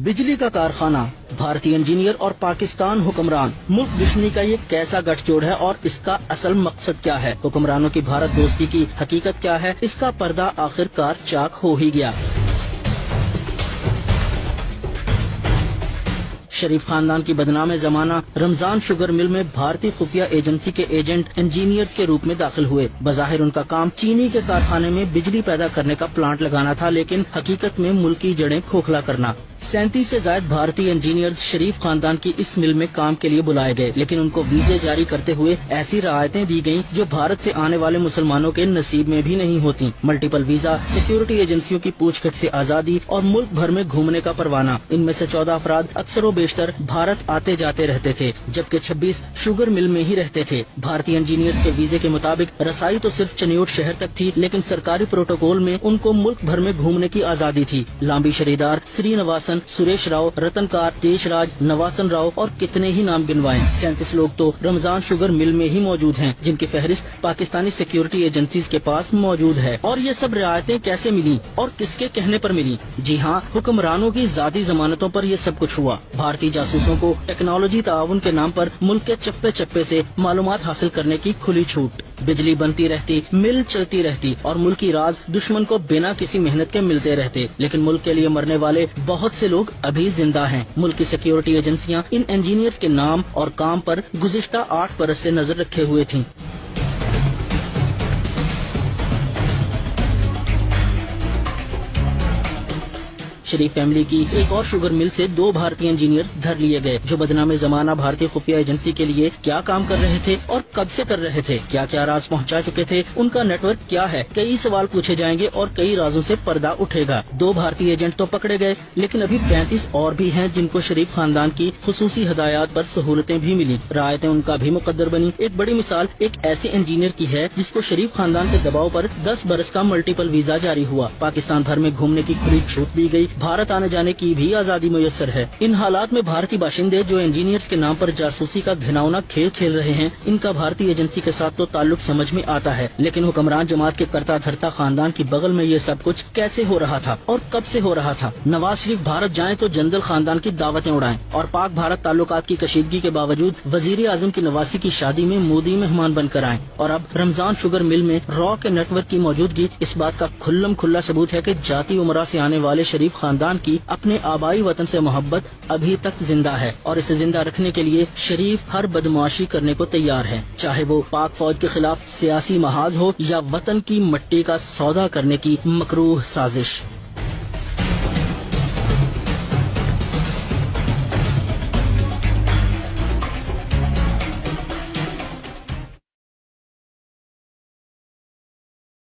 बिजली का कारखाना, भारतीय इंजीनियर और पाकिस्तान हुक्मरान, मुल्क दुश्मनी का ये कैसा गठजोड़ है और इसका असल मकसद क्या है? हुक्मरानों की भारत दोस्ती की हकीकत क्या है? इसका पर्दा आखिरकार चाक हो ही गया। शरीफ खानदान की बदनाम जमाना रमजान शुगर मिल में भारतीय खुफिया एजेंसी के एजेंट इंजीनियर्स के रूप में दाखिल हुए। बज़ाहिर उनका काम चीनी के कारखाने में बिजली पैदा करने का प्लांट लगाना था, लेकिन हकीकत में मुल्क की जड़ें खोखला करना। 37 से ज्यादा भारतीय इंजीनियर्स शरीफ खानदान की इस मिल में काम के लिए बुलाए गए, लेकिन उनको वीजे जारी करते हुए ऐसी रियायतें दी गयी जो भारत से आने वाले मुसलमानों के नसीब में भी नहीं होती। मल्टीपल वीजा, सिक्योरिटी एजेंसियों की पूछताछ से आजादी और मुल्क भर में घूमने का परवाना। इनमें से 14 अफराद अक्सर बेशतर भारत आते जाते रहते थे, जबकि 26 शुगर मिल में ही रहते थे। भारतीय इंजीनियर्स के वीजे के मुताबिक रसाई तो सिर्फ चनियोट शहर तक थी, लेकिन सरकारी प्रोटोकॉल में उनको मुल्क भर में घूमने की आजादी थी। लांबी शरीदार, श्रीनिवासन, सुरेश राव, रतनकार, देशराज, नवासन राव और कितने ही नाम गिनवाएं। 37 लोग तो रमजान शुगर मिल में ही मौजूद हैं, जिनकी फहरिस्त पाकिस्तानी सिक्योरिटी एजेंसीज के पास मौजूद है। और ये सब रियायतें कैसे मिली और किसके कहने पर मिली? जी हाँ, हुक्मरानों की जाती जमानतों पर ये सब कुछ हुआ। भारतीय जासूसों को टेक्नोलॉजी ताउन के नाम पर मुल्क के चप्पे चप्पे से मालूमात हासिल करने की खुली छूट। बिजली बनती रहती, मिल चलती रहती और मुल्की राज दुश्मन को बिना किसी मेहनत के मिलते रहते, लेकिन मुल्क के लिए मरने वाले बहुत से लोग अभी जिंदा हैं। मुल्क की सिक्योरिटी एजेंसियां इन इंजीनियर्स के नाम और काम पर गुज़िश्ता 8 बरस से नजर रखे हुए थीं। शरीफ फैमिली की एक और शुगर मिल से 2 भारतीय इंजीनियर धर लिए गए, जो बदनामे जमाना भारतीय खुफिया एजेंसी के लिए क्या काम कर रहे थे और कब से कर रहे थे, क्या क्या राज पहुंचा चुके थे, उनका नेटवर्क क्या है। कई सवाल पूछे जाएंगे और कई राजों से पर्दा उठेगा। 2 भारतीय एजेंट तो पकड़े गए, लेकिन अभी 35 और भी हैं जिनको शरीफ खानदान की खुसूसी हदायत पर सहूलतें भी मिली। रायतें उनका भी मुकद्दर बनी। एक बड़ी मिसाल एक ऐसे इंजीनियर की है जिसको शरीफ खानदान के दबाव पर 10 बरस का मल्टीपल वीजा जारी हुआ। पाकिस्तान भर में घूमने की खुली छूट दी गई, भारत आने जाने की भी आजादी मुयस्सर है। इन हालात में भारतीय बाशिंदे जो इंजीनियर्स के नाम पर जासूसी का घिनौना खेल खेल रहे हैं, इनका भारतीय एजेंसी के साथ तो ताल्लुक समझ में आता है, लेकिन हुक्मरान जमात के करता धरता खानदान की बगल में ये सब कुछ कैसे हो रहा था और कब से हो रहा था? नवाज शरीफ भारत जाएं तो जंदल खानदान की दावतें उड़ाएं और पाक भारत ताल्लुकात की कशीदगी के बावजूद वजीर आजम की नवासी की शादी में मोदी मेहमान बनकर आए। और अब रमजान शुगर मिल में रॉ के नेटवर्क की मौजूदगी इस बात का खुल्लम खुल्ला सबूत है कि जाती उमरा से आने वाले शरीफ खानदान की अपने आबाई वतन से मोहब्बत अभी तक जिंदा है और इसे जिंदा रखने के लिए शरीफ हर बदमाशी करने को तैयार है, चाहे वो पाक फौज के खिलाफ सियासी महाज हो या वतन की मट्टी का सौदा करने की मकरूह साजिश।